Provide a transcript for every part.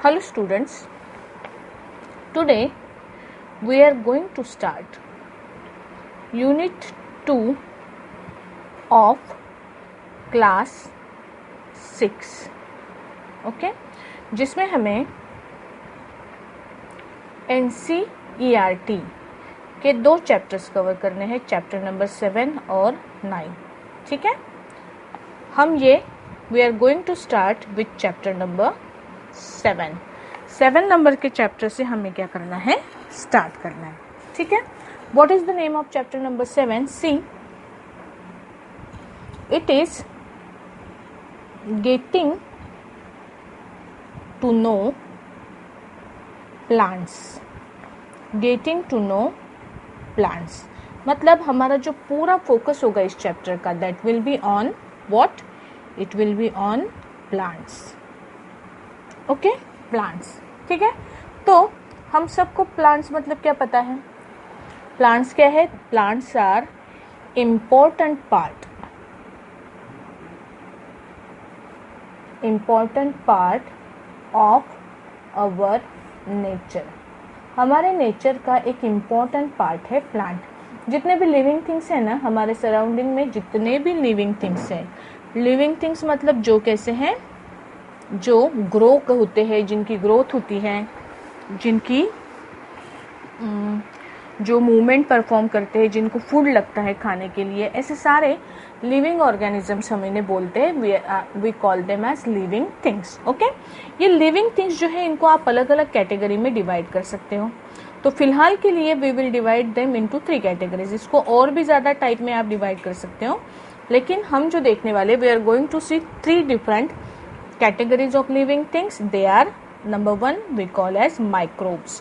Hello students, today we are going to start Unit 2 of Class 6, okay? जिसमें हमें NCERT के 2 chapters cover करने हैं, चैप्टर नंबर 7 और 9, ठीक है? हम ये we are going to start with chapter number 7 number के चैप्टर से हमें क्या करना है, स्टार्ट करना है, ठीक है? What is the name of chapter number 7? See, it is getting to know plants. Getting to know plants मतलब हमारा जो पूरा फोकस होगा इस चैप्टर का, that will be on what? It will be on plants. Okay, plants, ठीक है? तो हम सबको प्लांट्स मतलब क्या पता है? प्लांट्स क्या है? Plants are important part of our nature. हमारे नेचर का एक इम्पोर्टेंट पार्ट है प्लांट. जितने भी लिविंग थिंग्स है ना हमारे सराउंडिंग में, जितने भी लिविंग थिंग्स हैं, लिविंग थिंग्स मतलब जो कैसे हैं, जो ग्रो होते हैं, जिनकी ग्रोथ होती है, जिनकी जो मूवमेंट परफॉर्म करते हैं, जिनको फूड लगता है खाने के लिए, ऐसे सारे लिविंग ऑर्गेनिजम्स हम इन्हें बोलते हैं. We call them as living things. Okay, ये लिविंग थिंग्स जो है इनको आप अलग अलग कैटेगरी में डिवाइड कर सकते हो. तो फिलहाल के लिए we will divide them into 3 categories. इसको और भी ज़्यादा टाइप में आप डिवाइड कर सकते हो, लेकिन हम जो देखने वाले, we are going to see 3 different categories of living things. They are, number 1 we call as microbes.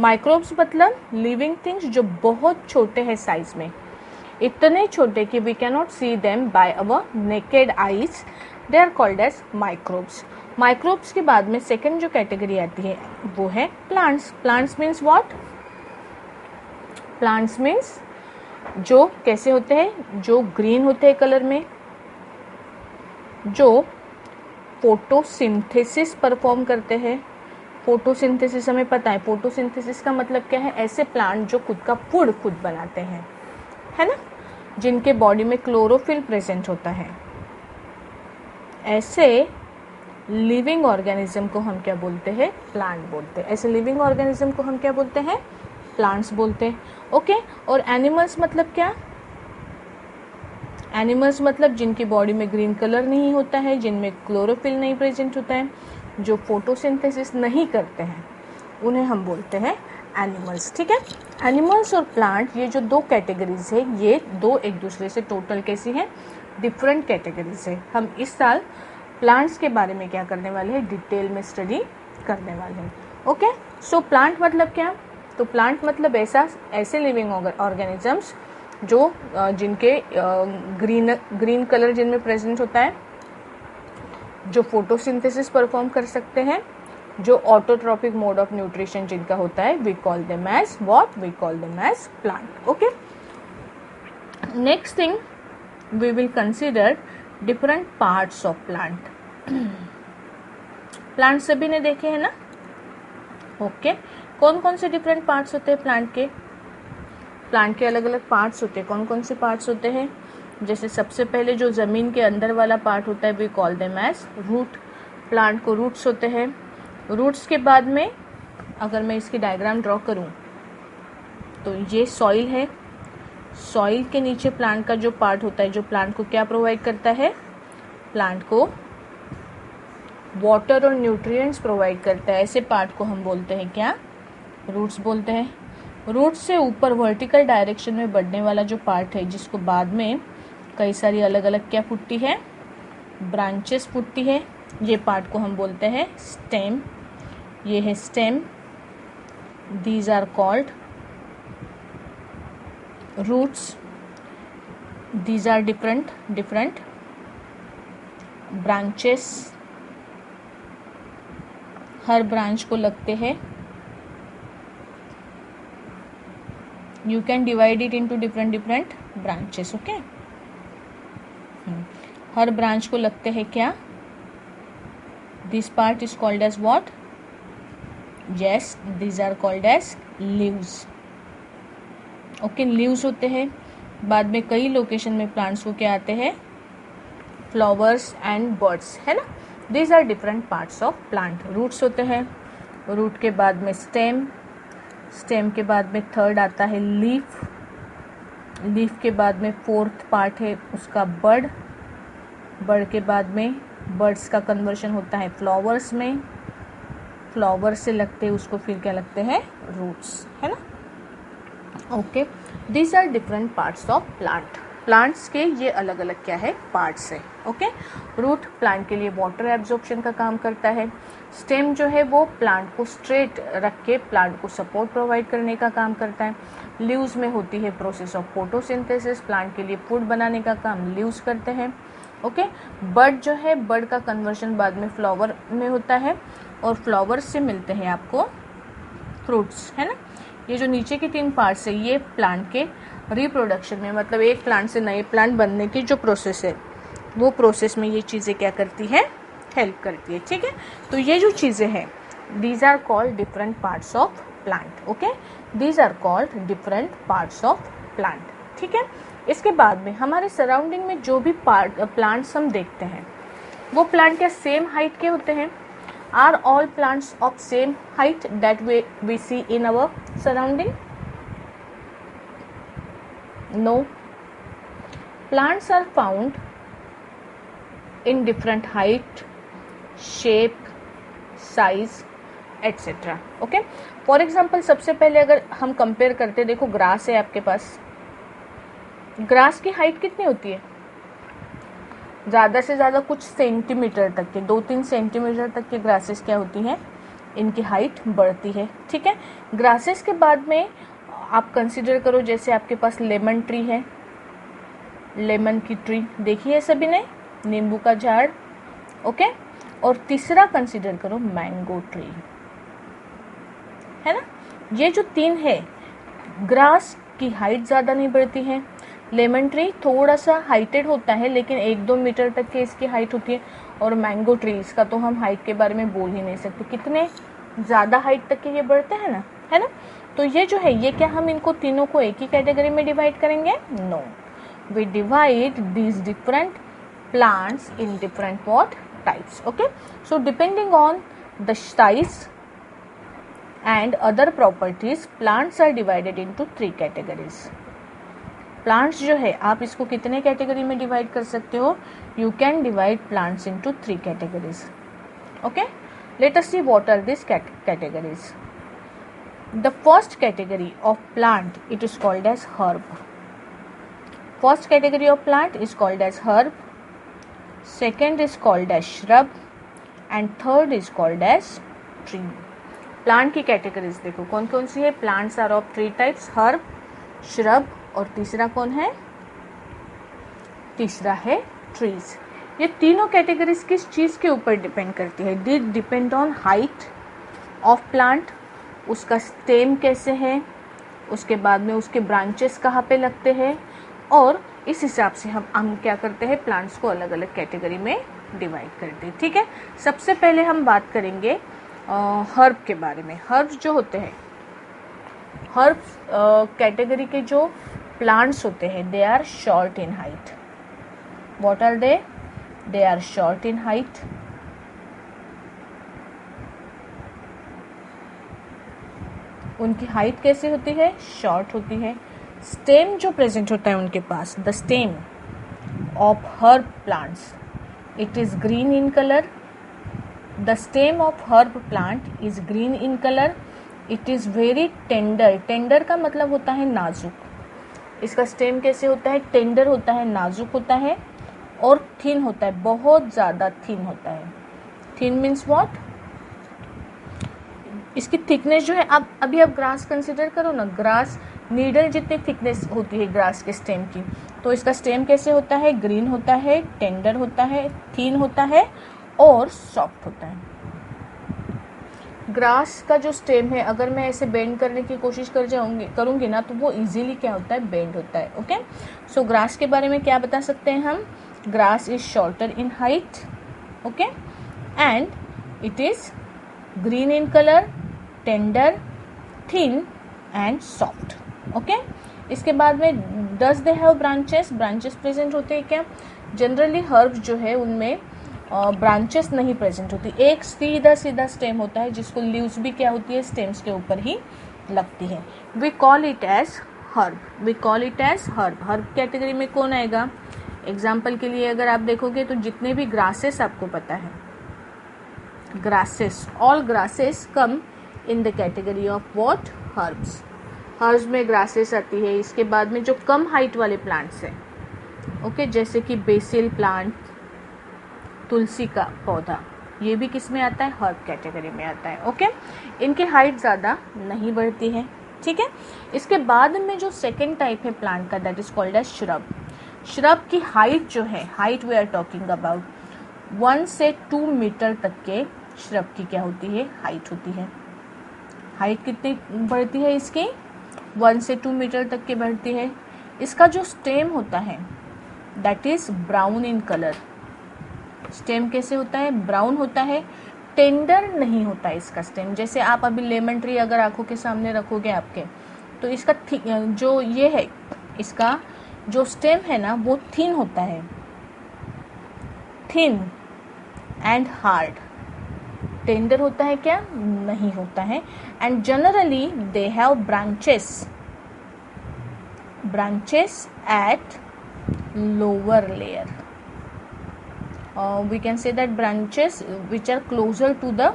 Microbes मतलब living things जो बहुत छोटे हैं साइज में, इतने छोटे कि we cannot see them by our naked eyes. They are called as microbes. Microbes के बाद में सेकेंड जो कैटेगरी आती है वो है plants. Plants means what? Plants means जो कैसे होते हैं, जो ग्रीन होते हैं कलर में, जो फोटोसिंथेसिस परफॉर्म करते हैं. फोटोसिंथेसिस हमें पता है, फोटोसिंथेसिस का मतलब क्या है? ऐसे प्लांट जो खुद का फूड खुद बनाते हैं, है ना, जिनके बॉडी में क्लोरोफिल प्रेजेंट होता है. ऐसे लिविंग ऑर्गेनिज्म को हम क्या बोलते हैं? प्लांट बोलते हैं. ऐसे लिविंग ऑर्गेनिज्म को हम क्या बोलते हैं? प्लांट्स बोलते हैं. ओके, और एनिमल्स मतलब क्या? एनिमल्स मतलब जिनकी बॉडी में ग्रीन कलर नहीं होता है, जिनमें क्लोरोफिल नहीं प्रेजेंट होता है, जो फोटोसिंथेसिस नहीं करते हैं, उन्हें हम बोलते हैं एनिमल्स. ठीक है, एनिमल्स और प्लांट ये जो 2 कैटेगरीज है, ये 2 एक दूसरे से टोटल कैसी हैं? डिफरेंट कैटेगरीज है. हम इस साल प्लांट्स के बारे में क्या करने वाले हैं? डिटेल में स्टडी करने वाले हैं. ओके, सो प्लांट मतलब क्या? तो प्लांट मतलब ऐसे लिविंग ऑर्गेनिजम्स जो जिनके ग्रीन कलर जिनमें प्रेजेंट होता है, जो फोटोसिंथेसिस परफॉर्म कर सकते हैं, जो ऑटोट्रॉपिक मोड ऑफ न्यूट्रिशन जिनका होता है, we call them as what? We call them as plant. Okay, next thing we will consider different parts of plant. Plant सभी ने देखे हैं ना? ओके, कौन कौन से डिफरेंट पार्ट्स होते हैं प्लांट के? प्लांट के अलग अलग पार्ट्स होते हैं. कौन कौन से पार्ट्स होते हैं? जैसे सबसे पहले जो ज़मीन के अंदर वाला पार्ट होता है, we call them as root. Plant को रूट्स होते हैं. रूट्स के बाद में अगर मैं इसकी डायग्राम ड्रॉ करूं तो ये सॉइल है. सॉइल के नीचे प्लांट का जो पार्ट होता है, जो प्लांट को क्या प्रोवाइड करता है? प्लांट को वाटर और न्यूट्रिएंट्स प्रोवाइड करता है. ऐसे पार्ट को हम बोलते हैं क्या? रूट्स बोलते हैं. रूट से ऊपर वर्टिकल डायरेक्शन में बढ़ने वाला जो पार्ट है, जिसको बाद में कई सारी अलग अलग क्या फूटती है? ब्रांचेस फूटती है. ये पार्ट को हम बोलते हैं स्टेम. ये है stem. These are called roots. These are different branches. हर ब्रांच को लगते हैं, you can divide it into different branches. okay, हर ब्रांच को लगते हैं क्या? This part is called as what? Yes, these are called as leaves. Okay, leaves होते हैं। बाद में कई लोकेशन में प्लांट्स को क्या आते हैं, फ्लावर्स एंड बर्ड्स, है ना। These are different parts of plant. Roots होते हैं, रूट के बाद में स्टेम, स्टेम के बाद में थर्ड आता है लीफ, लीफ के बाद में फोर्थ पार्ट है उसका बर्ड, बर्ड के बाद में बर्ड्स का कन्वर्शन होता है फ्लावर्स में, फ्लावर से लगते हैं उसको फिर क्या लगते हैं, रूट्स, है ना। Okay, these are different parts of plant. Plants के ये अलग अलग क्या है, पार्ट्स है। ओके, रूट प्लांट के लिए वाटर एब्जॉर्प्शन का काम करता है। स्टेम जो है वो प्लांट को स्ट्रेट रख के प्लांट को सपोर्ट प्रोवाइड करने का काम करता है। लीव्स में होती है प्रोसेस ऑफ फोटोसिंथेसिस, प्लांट के लिए फूड बनाने का काम लीव्स करते हैं। ओके, बर्ड जो है, बर्ड का कन्वर्शन बाद में फ्लावर में होता है और फ्लावर से मिलते हैं आपको फ्रूट्स, है ना। ये जो नीचे के 3 पार्ट्स है ये प्लांट के रिप्रोडक्शन में, मतलब एक प्लांट से नए प्लांट बनने की जो प्रोसेस है वो प्रोसेस में ये चीज़ें क्या करती है, हेल्प करती है। ठीक है, तो ये जो चीज़ें हैं these are called different parts of plant. Okay, these are called different parts of plant. ठीक है, इसके बाद में हमारे सराउंडिंग में जो भी प्लांट्स हम देखते हैं वो प्लांट क्या सेम हाइट के होते हैं? Are all plants of same height that we see in our surrounding? No. Plants are found in different height, shape, size, etc. Okay? For example, सबसे पहले अगर हम कंपेयर करते, देखो ग्रास है आपके पास, ग्रास की हाइट कितनी होती है? ज़्यादा से ज़्यादा कुछ सेंटीमीटर तक के, 2-3 सेंटीमीटर तक के ग्रासेस क्या होती हैं, इनकी हाइट बढ़ती है। ठीक है, ग्रासेस के बाद में आप कंसीडर करो जैसे आपके पास लेमन ट्री है, लेमन की ट्री देखी है सभी ने, नींबू का झाड़। ओके, और तीसरा कंसीडर करो मैंगो ट्री, है ना। ये जो 3 है, ग्रास की हाइट ज़्यादा नहीं बढ़ती है, लेमन ट्री थोड़ा सा हाइटेड होता है लेकिन 1-2 मीटर तक की इसकी हाइट होती है, और मैंगो ट्री इसका तो हम हाइट के बारे में बोल ही नहीं सकते, कितने ज़्यादा हाइट तक के ये बढ़ते हैं ना, है ना। तो ये जो है, ये क्या हम इनको तीनों को एक ही कैटेगरी में डिवाइड करेंगे? No, we divide these different plants in different what types. Okay, so depending on the size and other properties, plants are divided into 3 categories. Plants जो है आप इसको कितने कैटेगरी में डिवाइड कर सकते हो? You can divide plants into 3 categories. Okay, let us see what are this categories. The first category of plant, it is called as herb. First category of plant is called as herb, second is called as shrub and third is called as tree. Plant की categories देखो कौन कौन सी है. Plants are of 3 types, herb, shrub और तीसरा कौन है? तीसरा है ट्रीज. ये तीनों कैटेगरीज किस चीज के ऊपर डिपेंड करती है? They depend on height of plant, उसका स्टेम कैसे है, उसके बाद में उसके ब्रांचेस कहाँ पे लगते हैं, और इस हिसाब से हम क्या करते हैं, प्लांट्स को अलग अलग कैटेगरी में डिवाइड करते हैं. ठीक है, सबसे पहले हम बात करेंगे हर्ब के बारे में. हर्ब्स जो होते हैं, हर्ब कैटेगरी के जो प्लांट्स होते हैं, they are short in height. What are they? They are short in height. उनकी हाइट कैसे होती है? शॉर्ट होती है. स्टेम जो प्रेजेंट होता है उनके पास, the stem of herb plants, it is green in colour. The stem of herb plant is green in color. It is very tender. Tender का मतलब होता है नाजुक. इसका स्टेम कैसे होता है? टेंडर होता है, नाजुक होता है और थिन होता है, बहुत ज़्यादा थिन होता है. Thin means what? इसकी थिकनेस जो है, अभी आप ग्रास कंसिडर करो ना, ग्रास नीडल जितनी थिकनेस होती है ग्रास के स्टेम की, तो इसका स्टेम कैसे होता है? ग्रीन होता है, टेंडर होता है, थिन होता है और सॉफ्ट होता है. ग्रास का जो स्टेम है, अगर मैं ऐसे बेंड करने की कोशिश करूंगी ना, तो वो इजीली क्या होता है? बेंड होता है. ओके, सो ग्रास के बारे में क्या बता सकते हैं हम? Grass is shorter in height, okay, and it is green in colour, tender, thin and soft. Okay, इसके बाद में does they have branches, branches present होते हैं क्या? जनरली हर्ब्स जो है उनमें ब्रांचेस नहीं प्रेजेंट होती, एक सीधा सीधा स्टेम होता है जिसको लीव्स भी क्या होती है, स्टेम्स के ऊपर ही लगती है। We call it as herb, we call it as herb. Herb category में कौन आएगा? एग्जाम्पल के लिए अगर आप देखोगे तो जितने भी ग्रासेस आपको पता है, grasses, all grasses come in the category of what? Herbs. Herbs में ग्रासेस आती है। इसके बाद में जो कम हाइट वाले प्लांट्स हैं, ओके, जैसे कि बेसिल प्लांट, तुलसी का पौधा, ये भी किस में आता है? हर्ब कैटेगरी में आता है। ओके, इनकी हाइट ज़्यादा नहीं बढ़ती है, ठीक है। इसके बाद में जो सेकेंड टाइप है प्लांट का, that is called as shrub. Shrub की हाइट जो है, height we are talking about 1 से 2 मीटर तक के श्रब की क्या होती है? हाइट होती है। हाइट कितनी बढ़ती है इसकी? 1 से 2 मीटर तक की बढ़ती है। इसका जो स्टेम होता है that is brown in colour. Stem कैसे होता है? ब्राउन होता है, टेंडर नहीं होता है इसका स्टेम। जैसे आप अभी लेमन ट्री अगर आंखों के सामने रखोगे आपके, तो इसका जो ये है, इसका जो स्टेम है ना वो थिन होता है, थिन एंड हार्ड। टेंडर होता है क्या? नहीं होता है। And generally they have branches, branches at lower layer. We can say that branches which are closer to the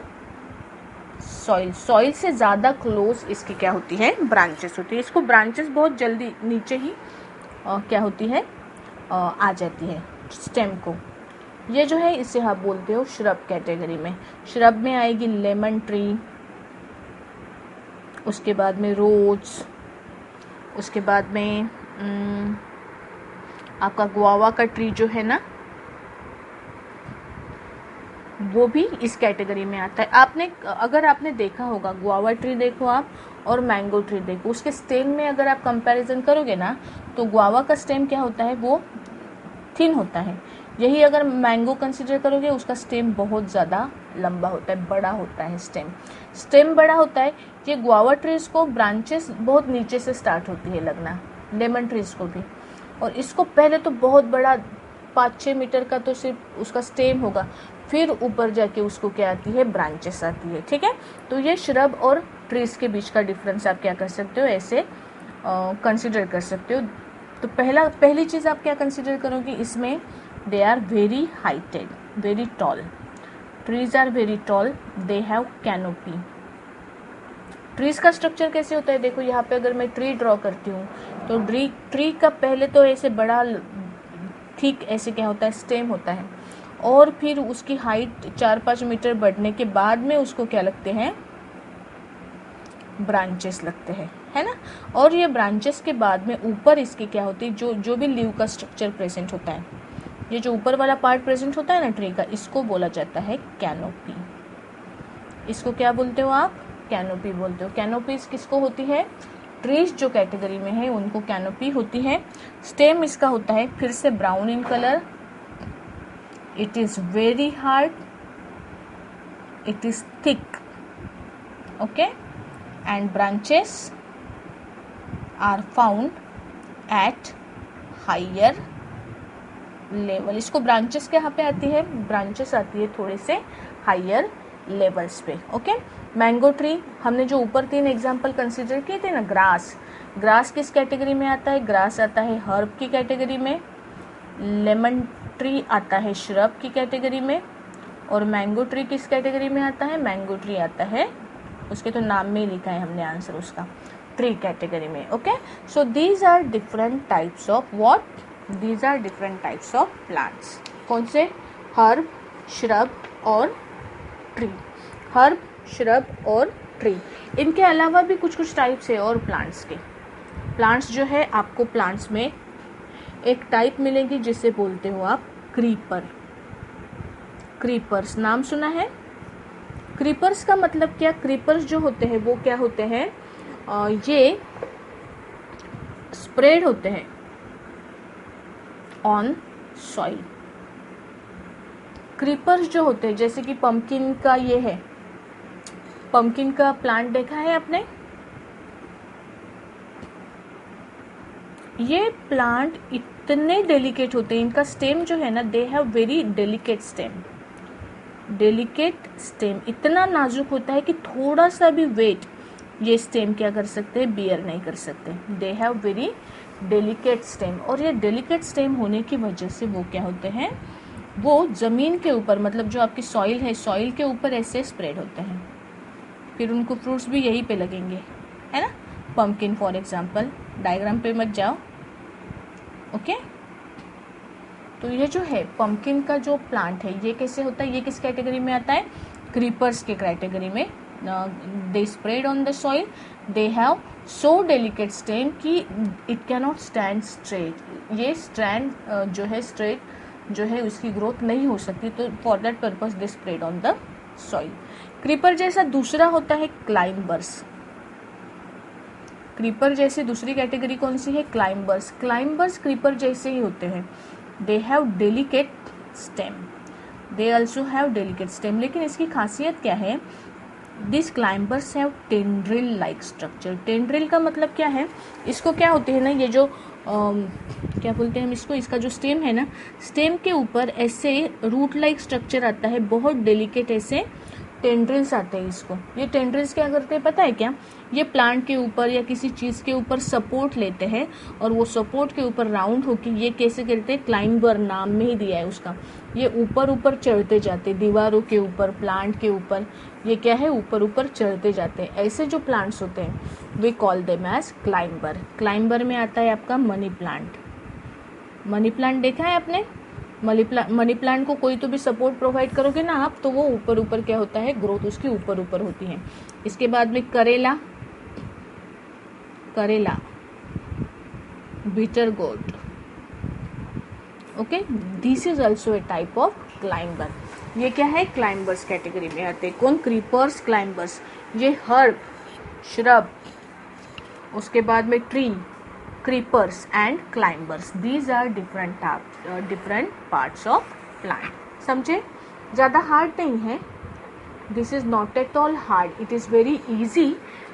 soil. soil से ज़्यादा क्लोज इसकी क्या होती है? ब्रांचेस होती है। इसको ब्रांचेस बहुत जल्दी नीचे ही क्या होती है? आ जाती है स्टेम को। ये जो है इसे आप बोलते हो श्रब कैटेगरी में। श्रब में आएगी लेमन ट्री, उसके बाद में रोज, उसके बाद में आपका गुआवा का ट्री जो है ना, वो भी इस कैटेगरी में आता है। अगर आपने देखा होगा, गुआवा ट्री देखो आप और मैंगो ट्री देखो, उसके स्टेम में अगर आप कंपैरिजन करोगे ना, तो गुआवा का स्टेम क्या होता है? वो थिन होता है। यही अगर मैंगो कंसिडर करोगे, उसका स्टेम बहुत ज़्यादा लंबा होता है, बड़ा होता है स्टेम बड़ा होता है। ये गुआवा ट्रीज को ब्रांचेस बहुत नीचे से स्टार्ट होती है लगना, लेमन ट्रीज को भी, और इसको पहले तो बहुत बड़ा 5-6 मीटर का तो सिर्फ उसका स्टेम होगा, फिर ऊपर जाके उसको क्या आती है? ब्रांचेस आती है, ठीक है। तो ये श्रब और ट्रीज के बीच का डिफरेंस आप क्या कर सकते हो? ऐसे कंसिडर कर सकते हो। तो पहली चीज़ आप क्या कंसिडर करोगे इसमें? They are very heighted, very tall. Trees are very tall, they have canopy. Trees का स्ट्रक्चर कैसे होता है? देखो यहाँ पे अगर मैं ट्री ड्रॉ करती हूँ, तो ट्री का पहले तो ऐसे बड़ा थिक ऐसे क्या होता है? स्टेम होता है, और फिर उसकी हाइट 4-5 मीटर बढ़ने के बाद में उसको क्या लगते हैं? ब्रांचेस लगते हैं, है ना। और ये ब्रांचेस के बाद में ऊपर इसके क्या होती है? जो भी लीव का स्ट्रक्चर प्रेजेंट होता है, ये जो ऊपर वाला पार्ट प्रेजेंट होता है ना ट्री का, इसको बोला जाता है कैनोपी। इसको क्या बोलते हो आप? कैनोपी बोलते हो। कैनोपीज किसको होती है? ट्रीज जो कैटेगरी में है उनको कैनोपी होती है। स्टेम इसका होता है फिर से brown in colour, it is very hard, it is thick, okay, and branches are found at higher level. इसको ब्रांचेस कहाँ पे आती है? ब्रांचेस आती है थोड़े से हायर लेवल्स पे, ओके। मैंगो ट्री, हमने जो ऊपर 3 एग्जाम्पल कंसिडर किए थे ना, ग्रास किस कैटेगरी में आता है? ग्रास आता है हर्ब की कैटेगरी में, लेमन ट्री आता है श्रब की कैटेगरी में, और मैंगो ट्री किस कैटेगरी में आता है? मैंगो ट्री आता है, उसके तो नाम में ही लिखा है हमने आंसर उसका, ट्री कैटेगरी में, okay. So these are different types of what? These are different types of plants. कौन से? हर्ब, श्रब और ट्री। हर्ब, श्रब और ट्री। इनके अलावा भी कुछ टाइप्स है और प्लांट्स के। प्लांट्स जो है आपको प्लांट्स में एक टाइप मिलेगी जिसे बोलते हो आप क्रीपर। क्रीपर्स नाम सुना है? क्रीपर्स का मतलब क्या? क्रीपर्स जो होते हैं वो क्या होते हैं? ये स्प्रेड होते हैं ऑन सॉइल। क्रीपर्स जो होते हैं, जैसे कि पंपकिन का ये है, पंपकिन का प्लांट देखा है आपने? ये प्लांट इतने डेलिकेट होते हैं, इनका स्टेम जो है ना, they have very delicate stem. Delicate stem इतना नाजुक होता है कि थोड़ा सा भी वेट ये स्टेम क्या कर सकते हैं, बियर नहीं कर सकते। They have very delicate stem, और ये डेलिकेट स्टेम होने की वजह से वो क्या होते हैं, वो ज़मीन के ऊपर, मतलब जो आपकी सॉइल है, सॉइल के ऊपर ऐसे स्प्रेड होते हैं, फिर उनको फ्रूट्स भी यहीं पे लगेंगे, है ना। पंपकिन फॉर एग्जांपल, डायग्राम पे मत जाओ, ओके। तो ये जो है पंपकिन का जो प्लांट है, ये कैसे होता है, ये किस कैटेगरी में आता है, क्रीपर्स के कैटेगरी में। They spread on the soil, they have so delicate stem कि इट कैनॉट स्टैंड स्ट्रेट। ये स्टैंड जो है स्ट्रेट जो है उसकी ग्रोथ नहीं हो सकती, तो for that purpose they spread on the soil. Creeper जैसा दूसरा होता है क्लाइंबर्स। क्रीपर जैसे दूसरी कैटेगरी कौन सी है, क्लाइंबर्स। क्लाइंबर्स क्रीपर जैसे ही होते हैं, they have delicate stem, they also have delicate stem. लेकिन इसकी खासियत क्या है, this climbers have tendril like structure. Tendril का मतलब क्या है, इसको क्या होते हैं ना, ये जो क्या बोलते हैं हम इसको, इसका जो स्टेम है ना, स्टेम के ऊपर ऐसे रूट लाइक स्ट्रक्चर आता है, बहुत डेलिकेट ऐसे टेंड्रिल्स आते हैं इसको। ये टेंड्रिल्स क्या करते हैं पता है क्या, ये प्लांट के ऊपर या किसी चीज़ के ऊपर सपोर्ट लेते हैं, और वो सपोर्ट के ऊपर राउंड होके ये कैसे करते हैं, क्लाइंबर नाम में ही दिया है उसका, ये ऊपर ऊपर चढ़ते जाते, दीवारों के ऊपर, प्लांट के ऊपर, ये क्या है, ऊपर ऊपर चढ़ते जाते हैं। ऐसे जो प्लांट्स होते हैं we call them as climber. Climber में आता है आपका मनी प्लांट। मनी प्लांट देखा है आपने, मनी प्लांट को कोई तो भी सपोर्ट प्रोवाइड करोगे ना आप, तो वो ऊपर ऊपर क्या होता है, ग्रोथ उसकी ऊपर ऊपर होती है। इसके बाद में करेला, करेला, bitter gourd, okay, this is also a type of climber. ये क्या है, क्लाइंबर्स कैटेगरी में आते हैं। कौन, क्रीपर्स, क्लाइंबर्स। ये हर्ब, श्रब, उसके बाद में tree, creepers and climbers, these are different parts of plant. समझे, ज़्यादा hard नहीं है, this is not at all hard, it is very easy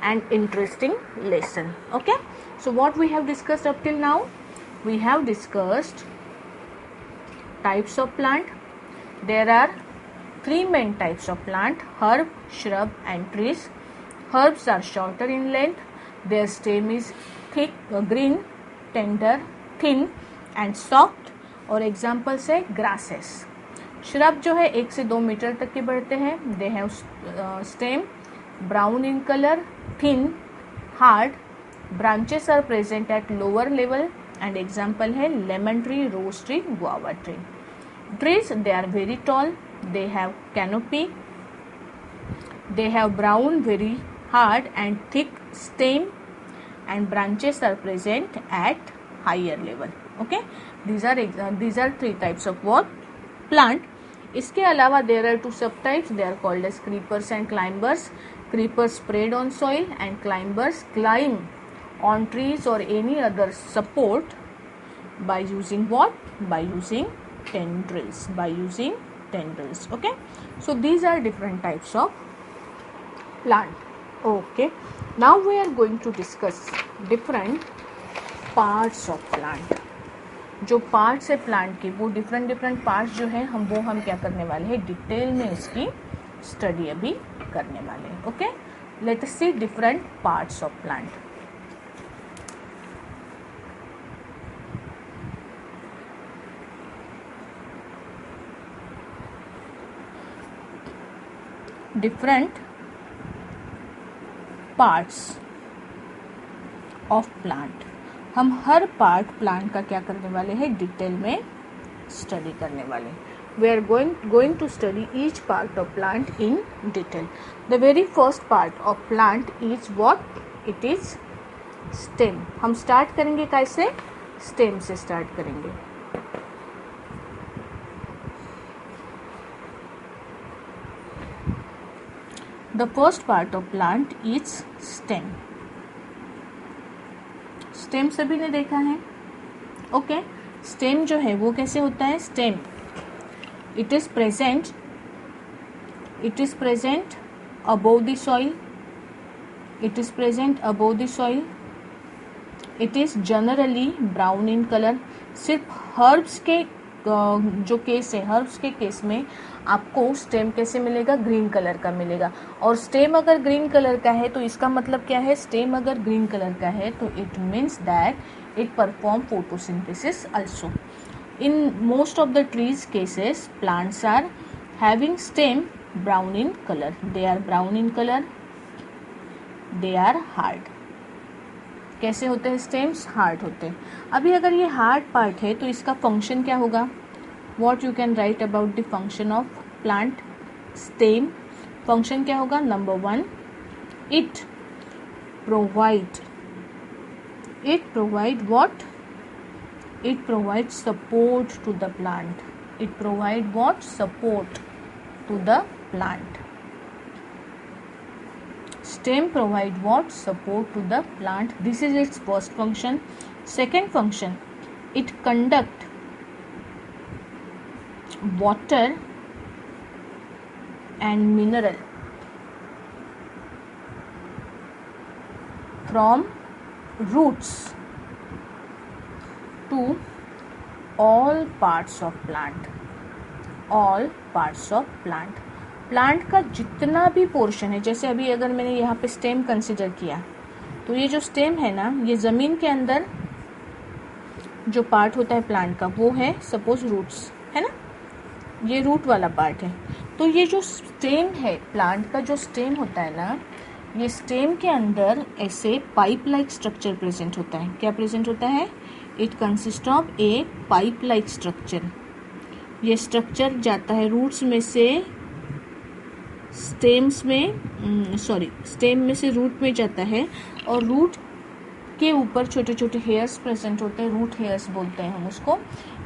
and interesting lesson. Okay, so what we have discussed up till now, we have discussed types of plant. There are three main types of plant: herb, shrub and trees. Herbs are shorter in length, their stem is thick, green, tender, thin and soft, और examples है grasses. Shrub जो है 1 से 2 metre तक के बढ़ते हैं, they have stem brown in colour, thin, hard, branches are present at lower level, and example है lemon tree, rose tree, guava tree. Trees, they are very tall, they have canopy, they have brown, very hard and thick stem, and branches are present at higher level. Okay, these are three types of what, plant. इसके अलावा there are two subtypes, they are called as creepers and climbers. Creepers spread on soil and climbers climb on trees or any other support by using what, by using tendrils, okay. So these are different types of plant. Okay, now we are going to discuss different parts of plant. जो parts है plant के, वो different parts जो है हम क्या करने वाले हैं, डिटेल में इसकी स्टडी अभी करने वाले हैं। Okay, let us see different parts of plant. Different parts of plant, हम हर पार्ट प्लांट का क्या करने वाले हैं, डिटेल में स्टडी करने वाले हैं। We are going to study each part of plant in detail. The very first part of plant is what, it is stem. हम स्टार्ट करेंगे कैसे, स्टेम से स्टार्ट करेंगे। The first part of plant is stem. Stem सभी ने देखा है, okay. Stem जो है वो कैसे होता है, Stem it is present above the soil. It is present above the soil. It is generally brown in color. सिर्फ हर्ब्स के जो केस है, हर्ब्स के केस में आपको स्टेम कैसे मिलेगा, ग्रीन कलर का मिलेगा. और स्टेम अगर ग्रीन कलर का है तो इसका मतलब क्या है, स्टेम अगर ग्रीन कलर का है तो it means that it perform photosynthesis also. In most of the trees cases, plants are having stem brown in color. They are brown in color. They are hard. कैसे होते हैं stems, hard होते हैं. अभी अगर ये हार्ड पार्ट है तो इसका फंक्शन क्या होगा, what you can write about the function of plant stem. Function क्या होगा, number 1, it provide what? It provides support to the plant. It provide what? Support to the plant. Stem provide what? Support to the plant. This is its first function. Second function, it conduct water and mineral from roots to all parts of plant. All parts of plant. Plant का जितना भी portion है, जैसे अभी अगर मैंने यहाँ पे स्टेम कंसिडर किया तो ये जो स्टेम है ना, ये ज़मीन के अंदर जो पार्ट होता है प्लांट का वो है सपोज रूट्स, है ना, ये रूट वाला पार्ट है. तो ये जो स्टेम है, प्लांट का जो स्टेम होता है ना, ये स्टेम के अंदर ऐसे पाइप लाइक स्ट्रक्चर प्रेजेंट होता है. क्या प्रेजेंट होता है, it consist of A pipe like structure. ये स्ट्रक्चर जाता है रूट्स में से स्टेम में से रूट में जाता है, और रूट के ऊपर छोटे छोटे हेयर्स प्रेजेंट होते हैं, रूट हेयर्स बोलते हैं हम उसको.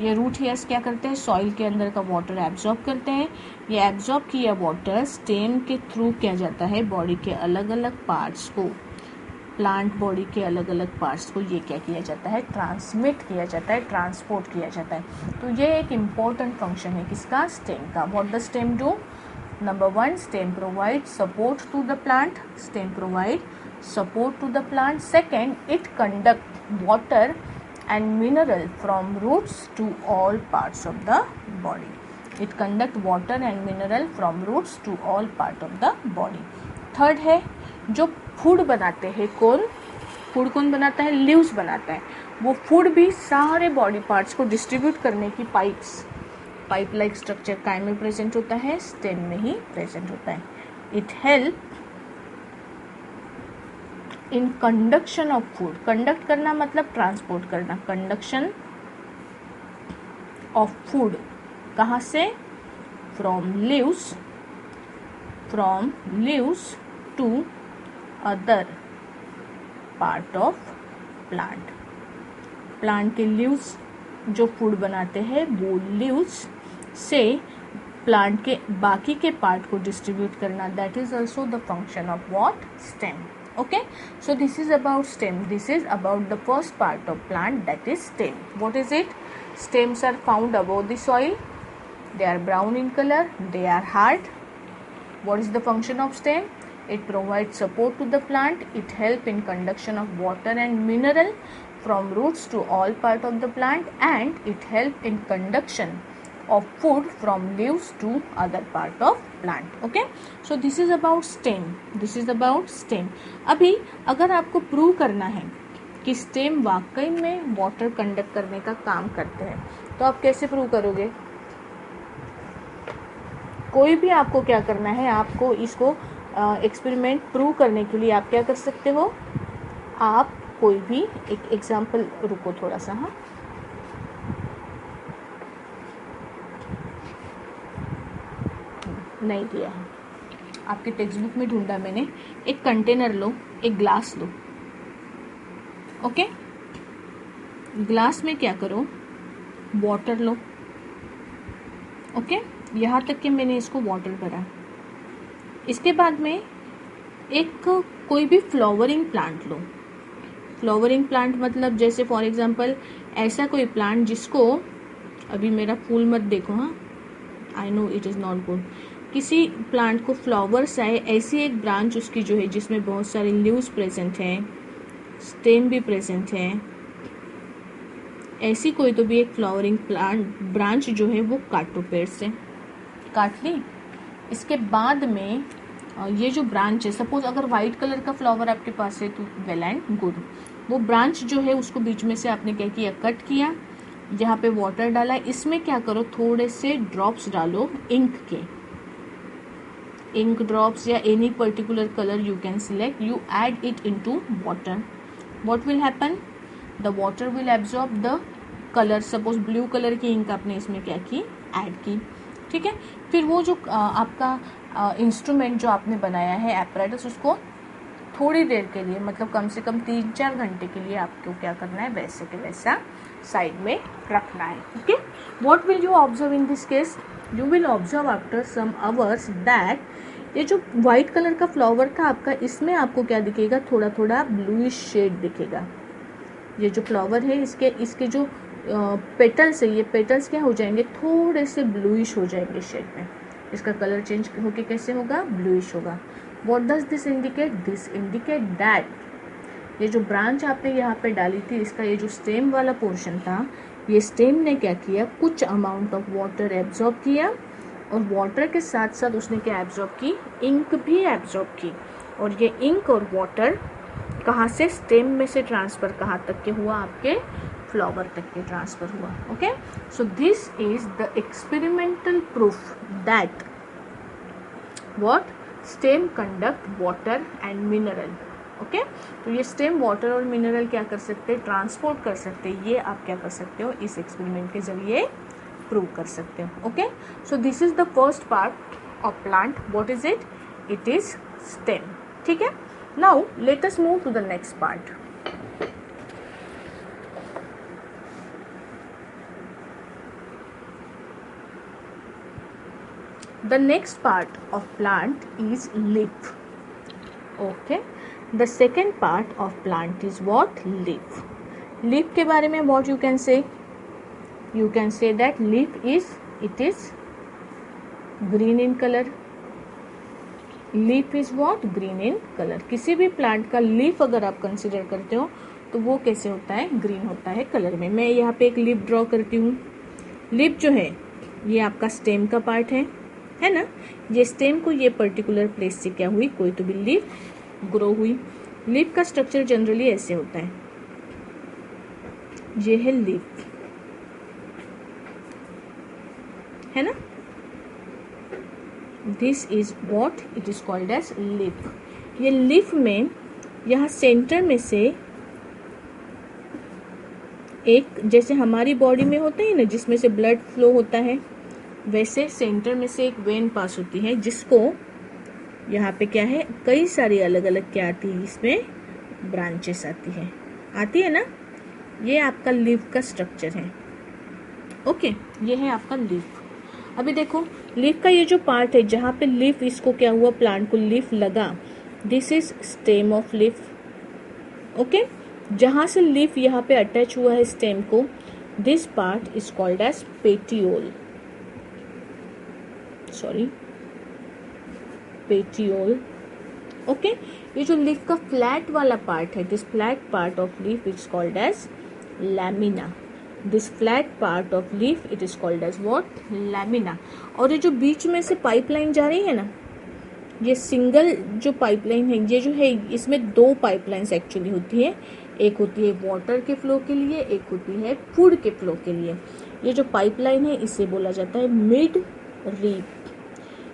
ये रूट हेयर्स क्या करते हैं, सॉइल के अंदर का वाटर एब्जॉर्ब करते हैं. ये एब्जॉर्ब किया वाटर स्टेम के थ्रू किया जाता है बॉडी के अलग अलग पार्ट्स को, प्लांट बॉडी के अलग अलग पार्ट्स को ये क्या किया जाता है, ट्रांसमिट किया जाता है, ट्रांसपोर्ट किया जाता है. तो ये एक इम्पॉर्टेंट फंक्शन है किसका, स्टेम का. What the stem do, number 1, stem provide support to the plant. Stem provide support to the plant. Second, it conduct water and mineral from roots to all parts of the body. It conduct water and mineral from roots to all part of the body. Third है, जो food बनाते हैं, food कौन बनाता है, leaves बनाता है. वो फूड भी सारे बॉडी पार्ट्स को डिस्ट्रीब्यूट करने की पाइप लाइक स्ट्रक्चर काय में प्रेजेंट होता है, स्टेम में ही प्रेजेंट होता है. It help in conduction of food. Conduct करना मतलब ट्रांसपोर्ट करना. कंडक्शन ऑफ फूड कहाँ से, from leaves to other part of plant. Plant के लीव्स जो फूड बनाते हैं वो लीव्स से प्लांट के बाकी के पार्ट को डिस्ट्रीब्यूट करना. That is also the function of what, stem. Okay, so this is about stem. This is about the first part of plant, that is stem. What is it? Stems are found above the soil. They are brown in color. They are hard. What is the function of stem? It provides support to the plant. It helps in conduction of water and mineral from roots to all part of the plant, and it helps in conduction of food from leaves to other part of plant. Okay, so this is about stem. अभी अगर आपको prove करना है कि stem वाकई में water conduct करने का काम करते हैं तो आप कैसे प्रूव करोगे. कोई भी आपको क्या करना है, आपको इसको एक्सपेरिमेंट प्रूव करने के लिए आप क्या कर सकते हो, आप कोई भी एक एग्जाम्पल, रुको थोड़ा सा, हाँ, नहीं दिया है आपके टेक्स्ट बुक में, ढूंढा मैंने. एक कंटेनर लो, एक ग्लास लो. ओके, ग्लास में क्या करो, वाटर लो. ओके, यहाँ तक कि मैंने इसको वाटर भरा. इसके बाद में एक कोई भी फ्लावरिंग प्लांट लो. फ्लावरिंग प्लांट मतलब जैसे फॉर एग्जांपल ऐसा कोई प्लांट जिसको, अभी मेरा फूल मत देखो, हाँ, I know it is not good. किसी प्लांट को फ्लावर्स आए, ऐसी एक ब्रांच उसकी जो है जिसमें बहुत सारे लीव्स प्रेजेंट हैं, स्टेम भी प्रेजेंट है, ऐसी कोई तो भी एक फ्लावरिंग प्लांट ब्रांच जो है वो काटो, पेड़ से काट ली। इसके बाद में ये जो ब्रांच है, सपोज अगर वाइट कलर का फ्लावर आपके पास है तो वेल एंड गुड, वो ब्रांच जो है उसको बीच में से आपने क्या किया, कट किया, यहाँ पे वाटर डाला, इसमें क्या करो, थोड़े से ड्रॉप्स डालो इंक के, इंक ड्रॉप्स या any particular colour you can select, you add it into water, what will happen, the water will absorb the colour, suppose blue colour की इंक आपने इसमें क्या की, ऐड की, ठीक है। फिर वो जो आपका इंस्ट्रूमेंट जो आपने बनाया है एपरेटस, उसको थोड़ी देर के लिए, मतलब कम से कम 3-4 घंटे के लिए आपको क्या करना है, वैसे के वैसा साइड में रखना है, okay. What will you observe in this case, you will observe after some hours that ये जो व्हाइट कलर का फ्लावर था आपका, इसमें आपको क्या दिखेगा, थोड़ा थोड़ा ब्लूइश शेड दिखेगा। ये जो फ्लावर है इसके जो पेटल्स है, ये पेटल्स क्या हो जाएंगे, थोड़े से ब्लूइश हो जाएंगे शेड में, इसका कलर चेंज होके कैसे होगा, ब्लूइश होगा। What does this indicate, this indicate that ये जो ब्रांच आपने यहाँ पे डाली थी, इसका ये जो स्टेम वाला पोर्शन था, ये स्टेम ने क्या किया, कुछ अमाउंट ऑफ वाटर एब्जॉर्ब किया, और वाटर के साथ साथ उसने क्या एब्जॉर्ब की, इंक भी एब्जॉर्ब की, और ये इंक और वाटर कहाँ से, स्टेम में से ट्रांसफर कहाँ तक के हुआ, आपके फ्लावर तक के ट्रांसफर हुआ, okay. So this is the experimental proof that what, stem conduct water and mineral, okay. तो ये स्टेम वाटर और मिनरल क्या कर सकते हैं, ट्रांसपोर्ट कर सकते हैं, ये आप क्या कर सकते हो, इस एक्सपेरिमेंट के जरिए प्रूव कर सकते हो, okay. So this is the first part of plant, what is it, it is stem, ठीक है। Now let us move to the next part. The next part of plant is leaf, okay. The second part of plant is what, leaf. Leaf के बारे में what you can say, you can say that leaf is, it is green in color, leaf is what, green in color। किसी भी plant का leaf अगर आप consider करते हो तो वो कैसे होता है, ग्रीन होता है कलर में। मैं यहाँ पे एक लीफ ड्रॉ करती हूँ, लीफ जो है ये आपका स्टेम का पार्ट है ना, ये स्टेम को ये पर्टिकुलर प्लेस से क्या हुई, कोई तो भी लीफ ग्रो हुई। लीफ का स्ट्रक्चर जनरली ऐसे होता है, ये है लीफ, है ना, this is what it is called as leaf. ये लीफ में यहाँ सेंटर में से एक, जैसे हमारी बॉडी में होता है ना जिसमें से ब्लड फ्लो होता है, वैसे सेंटर में से एक वेन पास होती है, जिसको यहाँ पे क्या है, कई सारी अलग अलग क्या आती है, इसमें ब्रांचेस आती है ना, ये आपका लीफ का स्ट्रक्चर है, ओके। ये है आपका लीफ। अभी देखो लीफ का ये जो पार्ट है जहाँ पे लीफ, इसको क्या हुआ, प्लांट को लीफ लगा, this is stem of leaf, okay. जहाँ से लीफ यहाँ पे अटैच हुआ है स्टेम को, this part is called as petiole, petiole, okay. ये जो लीफ का फ्लैट वाला पार्ट है, this flat part of leaf is called as lamina, this flat part of leaf it is called as what, lamina. और ये जो बीच में से पाइपलाइन जा रही है ना, ये सिंगल जो पाइपलाइन है, ये जो है इसमें 2 पाइपलाइंस एक्चुअली होती है, एक होती है वाटर के फ्लो के लिए, एक होती है फूड के फ्लो के लिए। ये जो पाइपलाइन है इसे बोला जाता है मिड रिब,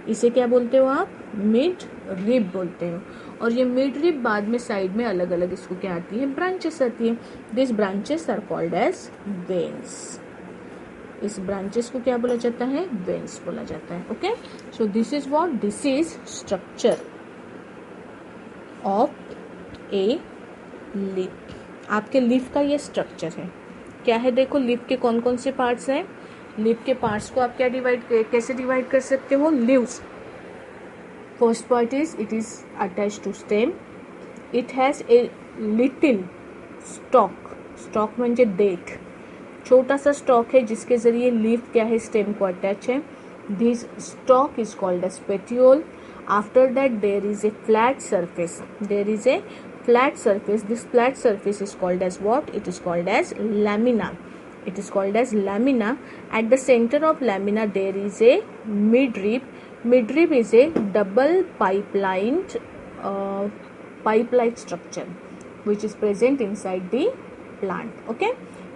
इसे क्या बोलते हो आप, मिड रिब बोलते हो। और ये मिड रिब बाद में साइड में अलग अलग इसको क्या आती है, ब्रांचेस आती है, this branches are called as veins, इस ब्रांचेस को क्या बोला जाता है, वेन्स बोला जाता है, okay. So this is what, this is structure of a leaf. आपके लीफ का ये स्ट्रक्चर है, क्या है, देखो लीफ के कौन कौन से पार्ट्स हैं। लीफ के पार्ट्स को आप क्या कैसे डिवाइड कर सकते हो, leaves. First part is, it is attach to stem, it has a little stalk म्हणजे डेट, छोटा सा स्टॉक है जिसके जरिए लीफ क्या है, स्टेम को अटैच है। This stalk is called as petiole. After that there is a flat surface. There is a flat surface. This flat surface is called as what? It is called as lamina. It is called as lamina. At the center of lamina there is a midrib. Midrib is a double pipe-like structure which is present inside the plant. Okay,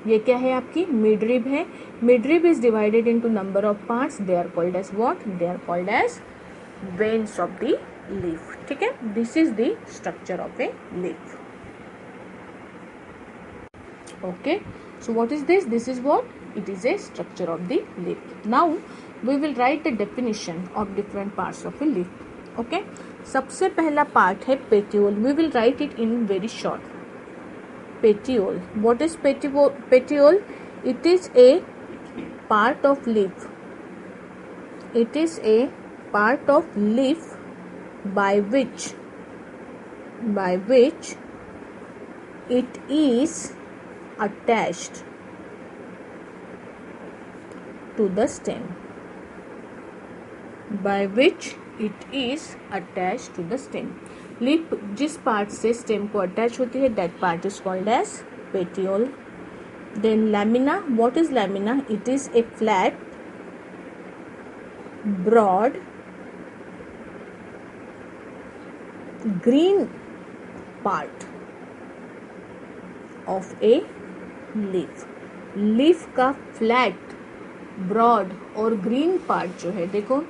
ये क्या है आपकी midrib है. Midrib is divided into number of parts. They are called as what? They are called as veins of the leaf. ठीक है, this is the structure of a leaf. Okay, so what is this? This is what? It is a structure of the leaf. Now we will write the definition of different parts of a leaf. Okay, सबसे पहला part है petiole. We will write it in very short. Petiole. What is petiole? It is a part of leaf. It is a part of leaf by which it is attached to the stem. By which it is attached to the stem. Leaf जिस part से stem को attach होती है that part is called as petiole. Then lamina. What is lamina? It is a flat broad green part of a leaf. Leaf का flat broad और green part जो है, देखो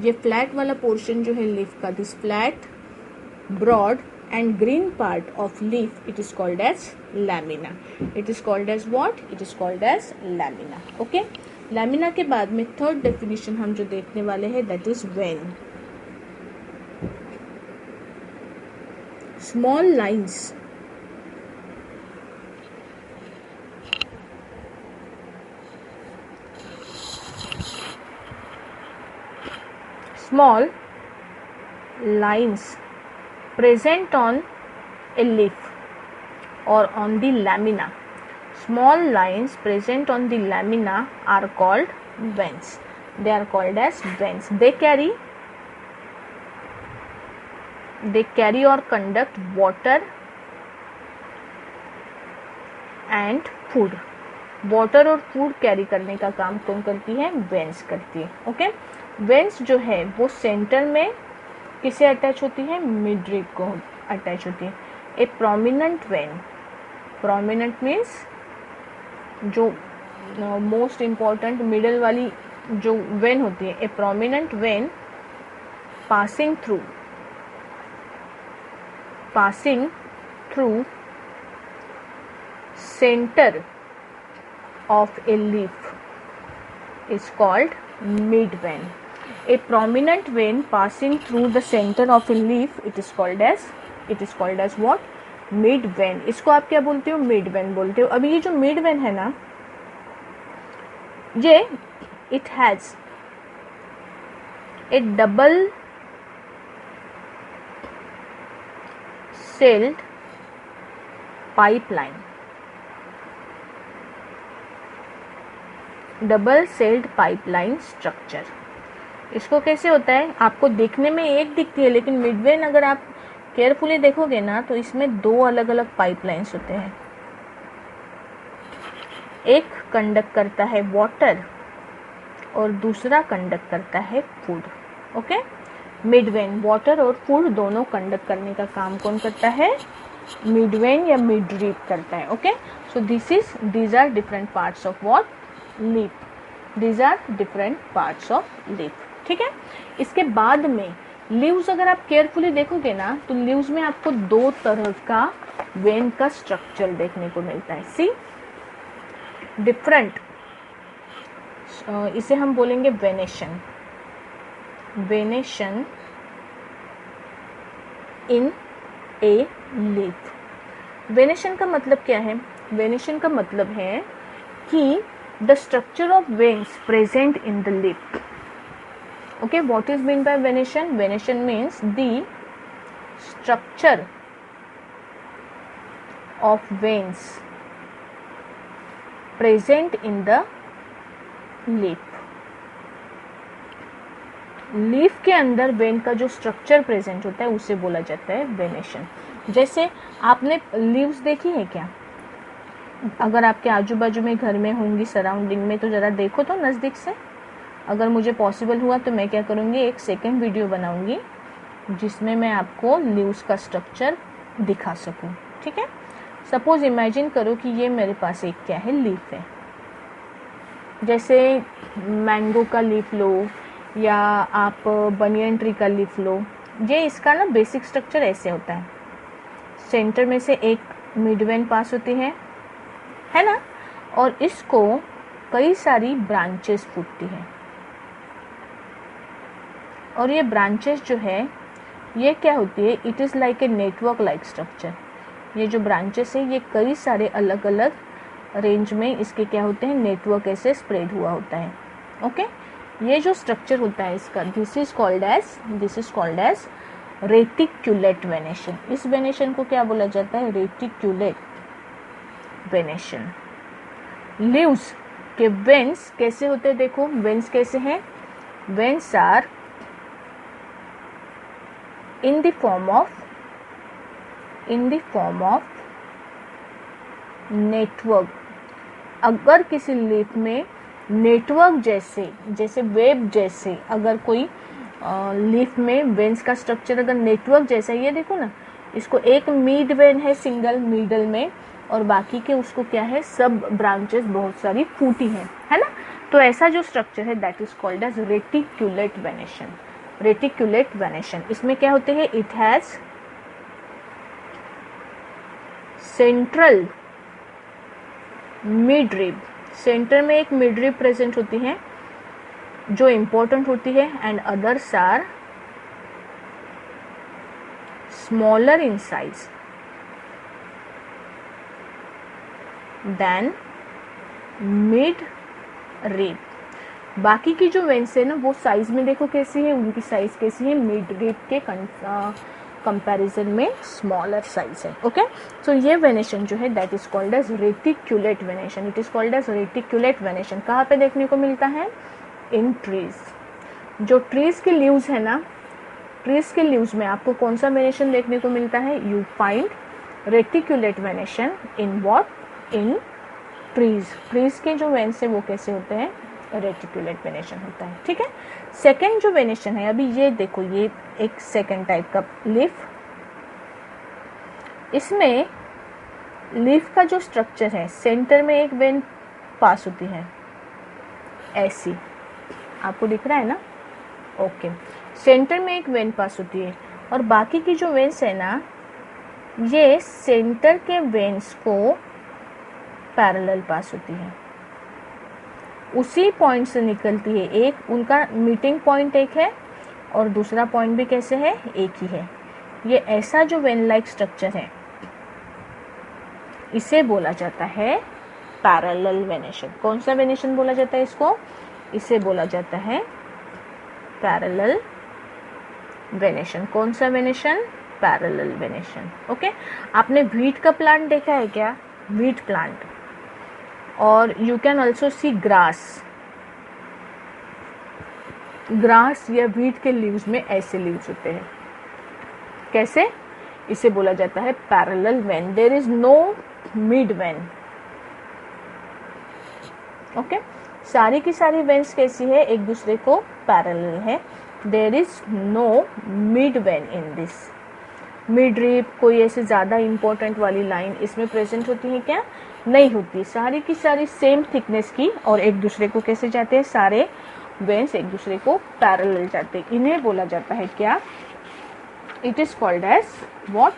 ये फ्लैट वाला पोर्शन जो है लीफ का, this flat broad and green part of leaf, it is called as lamina. It is called as what? It is called as lamina. Okay, lamina के बाद में थर्ड डेफिनेशन हम जो देखने वाले हैं that is vein. Small lines present on a leaf or on the lamina. Small lines present on the lamina are called veins. They are called as veins. They carry or conduct water and food. Water और food carry करने का काम कौन करती है? Veins करती है. Okay, veins जो है वो सेंटर में किसे अटैच होती है? मिडरिब को अटैच होती है. ए प्रोमिनेंट वेन. प्रोमिनेंट मीन्स जो मोस्ट इम्पॉर्टेंट मिडल वाली जो वेन होती है. ए prominent when passing through centre of a leaf is called midvein. A prominent vein passing through the center of a leaf, it is called as what? Midvein. इसको आप क्या बोलते हो? midvein बोलते हो. अभी ये जो midvein है ना, ये it has a double celled pipeline. Double sailed pipeline structure. इसको कैसे होता है? आपको देखने में एक दिखती है, लेकिन मिडवेन अगर आप केयरफुली देखोगे ना तो इसमें दो अलग अलग पाइपलाइंस होते हैं. एक कंडक्ट करता है वाटर और दूसरा कंडक्ट करता है फूड. ओके, मिडवेन वाटर और फूड दोनों कंडक्ट करने का काम कौन करता है? मिडवेन या मिडरिब करता है. Okay, so these are different parts of what? Leaf. These are different parts of leaf. ठीक है, इसके बाद में लीव्स अगर आप केयरफुली देखोगे ना तो लीव्स में आपको दो तरह का वेन का स्ट्रक्चर देखने को मिलता है. सी डिफरेंट, इसे हम बोलेंगे venation. Venation in a leaf. Venation का मतलब क्या है? वेनेशन का मतलब है कि the structure of veins present in the leaf. Okay, what is meant by venation? Venation means the structure of veins present in the leaf. Leaf के अंदर वेन का जो स्ट्रक्चर प्रेजेंट होता है उसे बोला जाता है वेनेशन। जैसे आपने लीव्स देखी है क्या? अगर आपके आजू बाजू में घर में होंगी, सराउंडिंग में, तो ज़रा देखो तो नज़दीक से। अगर मुझे पॉसिबल हुआ तो मैं क्या करूँगी, एक सेकेंड वीडियो बनाऊँगी जिसमें मैं आपको लीव्स का स्ट्रक्चर दिखा सकूँ। ठीक है, सपोज इमेजिन करो कि ये मेरे पास एक क्या है, लीफ है। जैसे मैंगो का लीफ लो या आप बनियन ट्री का लीफ लो। ये इसका ना बेसिक स्ट्रक्चर ऐसे होता है, सेंटर में से एक मिड वेन पास होती है ना, और इसको कई सारी ब्रांचेस फूटती है, और ये ब्रांचेस जो है ये क्या होती है, it is like a network like structure. ये जो ब्रांचेस है ये कई सारे अलग अलग रेंज में इसके क्या होते हैं, नेटवर्क ऐसे स्प्रेड हुआ होता है। ओके, ये जो स्ट्रक्चर होता है इसका, this is called as reticulate venation. इस वेनेशन को क्या बोला जाता है, रेटिक्यूलेट वेनेशन। लीव्स के वेन्स कैसे होते हैं, देखो वेन्स कैसे हैं, veins are in the form of network. अगर किसी लीफ में नेटवर्क जैसे वेब जैसे अगर कोई लीफ में वेन्स का स्ट्रक्चर अगर नेटवर्क जैसा, ये देखो ना, इसको एक मिड वेन है सिंगल मिडल में, और बाकी के उसको क्या है, सब ब्रांचेस बहुत सारी फूटी है ना। तो ऐसा जो स्ट्रक्चर है that is called as reticulate venation. Reticulate venation, इसमें क्या होते हैं, it has central midrib. Centre में एक मिडरिब प्रेजेंट होती है जो इंपॉर्टेंट होती है, and others are smaller in size than midrib. बाकी की जो वेन्स है ना वो साइज में देखो कैसी है, उनकी साइज कैसी है, मिड रिब के कंपैरिजन में स्मॉलर साइज है। ओके, सो ये वेनेशन जो है that is called as reticulate venation. It is called as reticulate venation. कहाँ पे देखने को मिलता है, इन ट्रीज। जो ट्रीज के लीव्स है ना, ट्रीज के लीव्स में आपको कौन सा वेनेशन देखने को मिलता है, you find reticulate venation in what, in trees. Trees के जो वेन्स है वो कैसे होते हैं, रेटिक्यूलेट वेनेशन होता है। ठीक है, सेकेंड जो वेनेशन है, अभी ये देखो, ये एक सेकेंड टाइप का लीफ। इसमें लीफ का जो स्ट्रक्चर है, सेंटर में एक वेन पास होती है ऐसी, आपको दिख रहा है ना, ओके। सेंटर में एक वेन पास होती है, और बाकी की जो वेन्स है ना, ये सेंटर के वेन्स को पैरेलल पास होती है, उसी पॉइंट से निकलती है। एक उनका मीटिंग पॉइंट एक है और दूसरा पॉइंट भी कैसे है, एक ही है। ये ऐसा जो वेन लाइक स्ट्रक्चर है इसे बोला जाता है पैरेलल वेनेशन। कौन सा वेनेशन बोला जाता है इसको, इसे बोला जाता है पैरेलल वेनेशन। कौन सा वेनेशन, पैरेलल वेनेशन। ओके, आपने व्हीट का प्लांट देखा है क्या, व्हीट प्लांट, और you can also sea grass या व्हीट के लीव्स में ऐसे लीव्स होते हैं, कैसे, इसे बोला जाता है parallel vein. There is no mid vein. Okay, सारी की सारी वेन्स कैसी है, एक दूसरे को पैरेलल है। There is no mid vein in this. Midrib कोई ऐसे ज़्यादा इंपॉर्टेंट वाली लाइन इसमें प्रेजेंट होती है क्या, नहीं होती। सारी की सारी सेम थिकनेस की, और एक दूसरे को कैसे जाते हैं, सारे वेन्स एक दूसरे को पैरेलल जाते हैं। इन्हें बोला जाता है क्या, it is called as what,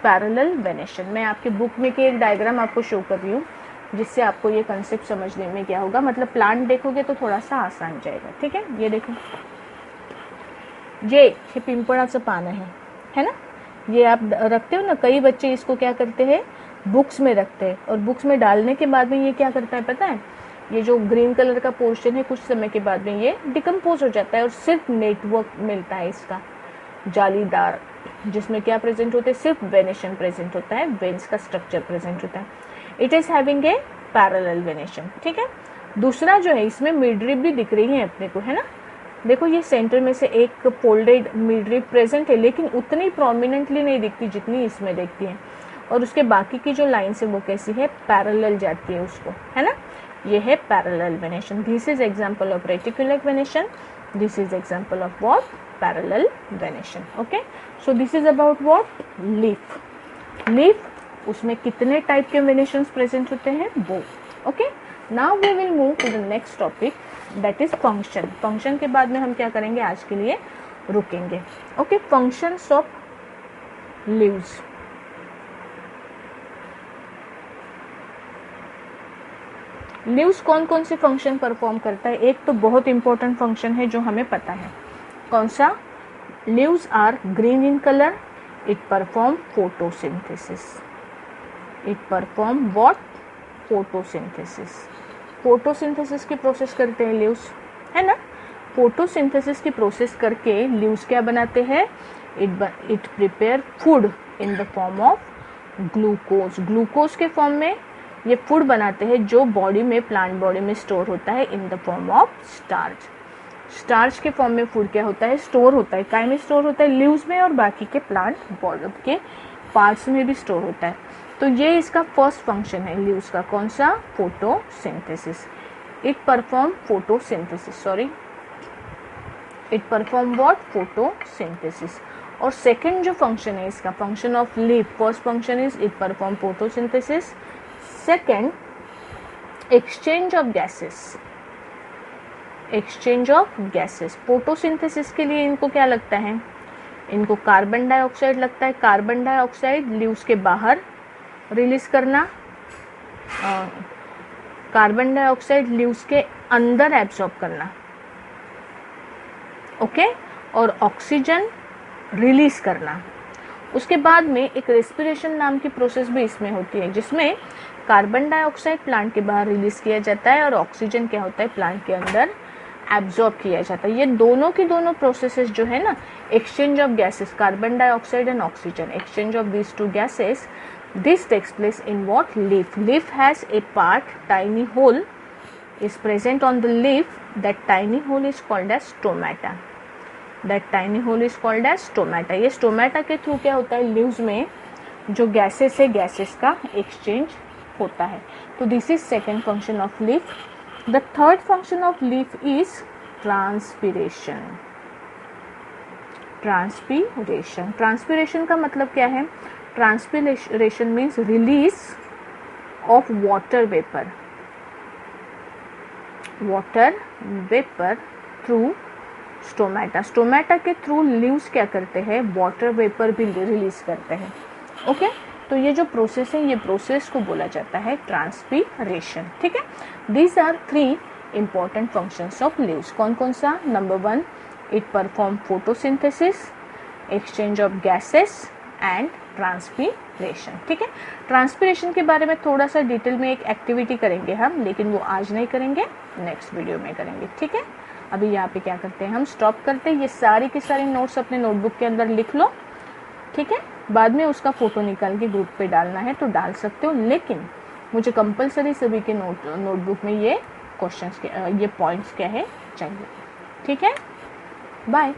parallel venation. मैं आपके बुक में के एक डायग्राम आपको शो कर रही हूँ जिससे आपको ये कंसेप्ट समझने में क्या होगा, मतलब प्लांट देखोगे तो थोड़ा सा आसान जाएगा। ठीक है, ये देखो, ये पिंपळाचं पान है ना, ये आप रखते हो ना, कई बच्चे इसको क्या करते हैं, बुक्स में रखते हैं, और बुक्स में डालने के बाद में ये क्या करता है पता है, ये जो ग्रीन कलर का पोर्शन है कुछ समय के बाद में ये डिकम्पोज हो जाता है, और सिर्फ नेटवर्क मिलता है इसका जालीदार, जिसमें क्या प्रेजेंट होते हैं, सिर्फ वेनेशन प्रेजेंट होता है, वेन्स का स्ट्रक्चर प्रेजेंट होता है। It is having a parallel venation. ठीक है, दूसरा जो है इसमें मिड रिब भी दिख रही है अपने को, है ना, देखो ये सेंटर में से एक फोल्डेड मिडरिब प्रेजेंट है, लेकिन उतनी प्रोमिनेंटली नहीं दिखती जितनी इसमें दिखती है, और उसके बाकी की जो लाइन्स है वो कैसी है, पैरेलल जाती है उसको, है ना। ये है parallel venation. This is example of reticular venation, this is example of what, parallel venation. Okay, so this is about what, leaf. Leaf, उसमें कितने टाइप के वेनेशंस प्रेजेंट होते हैं, वो। Okay, now we will move to the next topic, that is function. Function के बाद में हम क्या करेंगे, आज के लिए रुकेंगे। Okay, functions of leaves. Leaves कौन कौन से फंक्शन परफॉर्म करता है, एक तो बहुत इंपॉर्टेंट फंक्शन है जो हमें पता है, कौन सा, leaves are green in colour, it perform photosynthesis. It perform what, photosynthesis. Photosynthesis की प्रोसेस करते हैं लीव्स, है ना। फोटोसिंथेसिस की प्रोसेस करके लीव्स क्या बनाते हैं, it prepare food in the form of glucose. Glucose के फॉर्म में ये फूड बनाते हैं जो बॉडी में, प्लांट बॉडी में स्टोर होता है in the form of starch. Starch के फॉर्म में फूड क्या होता है, स्टोर होता है। काय में स्टोर होता है, लीव्स में, और बाकी के प्लांट बॉडी के पार्ट्स में भी स्टोर होता है। तो ये इसका फर्स्ट फंक्शन है लीव्स का, कौन सा, photosynthesis. It perform photosynthesis, sorry, it perform what, photosynthesis. और सेकंड जो फंक्शन है इसका, function of leaf, first function is it perform photosynthesis, second exchange of gases. Exchange of gases, photosynthesis के लिए इनको क्या लगता है, इनको कार्बन डाइऑक्साइड लगता है। कार्बन डाइऑक्साइड लीव्स के बाहर रिलीज करना, कार्बन डाइऑक्साइड लीव्स के अंदर एब्सॉर्ब करना, ओके, और ऑक्सीजन रिलीज करना। उसके बाद में एक रेस्पिरेशन नाम की प्रोसेस भी इसमें होती है, जिसमें कार्बन डाइऑक्साइड प्लांट के बाहर रिलीज किया जाता है और ऑक्सीजन क्या होता है, प्लांट के अंदर एब्जॉर्ब किया जाता है। ये दोनों की दोनों प्रोसेसेस जो है ना, exchange of gases, carbon dioxide and oxygen, exchange of these two gases, this takes place in what, leaf. Leaf has a part, tiny hole is present on the leaf. That tiny hole is called as stomata. That tiny hole is called as stomata. ये stomata के through क्या होता है, leaves में जो gases है, gases का exchange होता है। तो this is second function of leaf. The third function of leaf is transpiration. Transpiration, transpiration का मतलब क्या है, transpiration means release of water vapour, water vapour through stomata. Stomata के थ्रू लीव्स क्या करते हैं, वाटर वेपर भी रिलीज करते हैं। ओके, तो ये जो प्रोसेस है, ये प्रोसेस को बोला जाता है ट्रांसपीरेशन। ठीक है, these are 3 important functions of leaves. कौन कौन सा, number 1, it perform photosynthesis, exchange of gases and transpiration. ठीक है, ट्रांसपीरेशन के बारे में थोड़ा सा डिटेल में एक एक्टिविटी करेंगे हम, लेकिन वो आज नहीं करेंगे, नेक्स्ट वीडियो में करेंगे। ठीक है, अभी यहाँ पे क्या करते हैं, हम स्टॉप करते हैं। ये सारी की सारी नोट्स अपने नोटबुक के अंदर लिख लो। ठीक है, बाद में उसका फोटो निकाल के ग्रुप पे डालना है तो डाल सकते हो, लेकिन मुझे कंपलसरी सभी के नोटबुक में ये क्वेश्चंस के, ये पॉइंट्स क्या है चाहिए। ठीक है, बाय।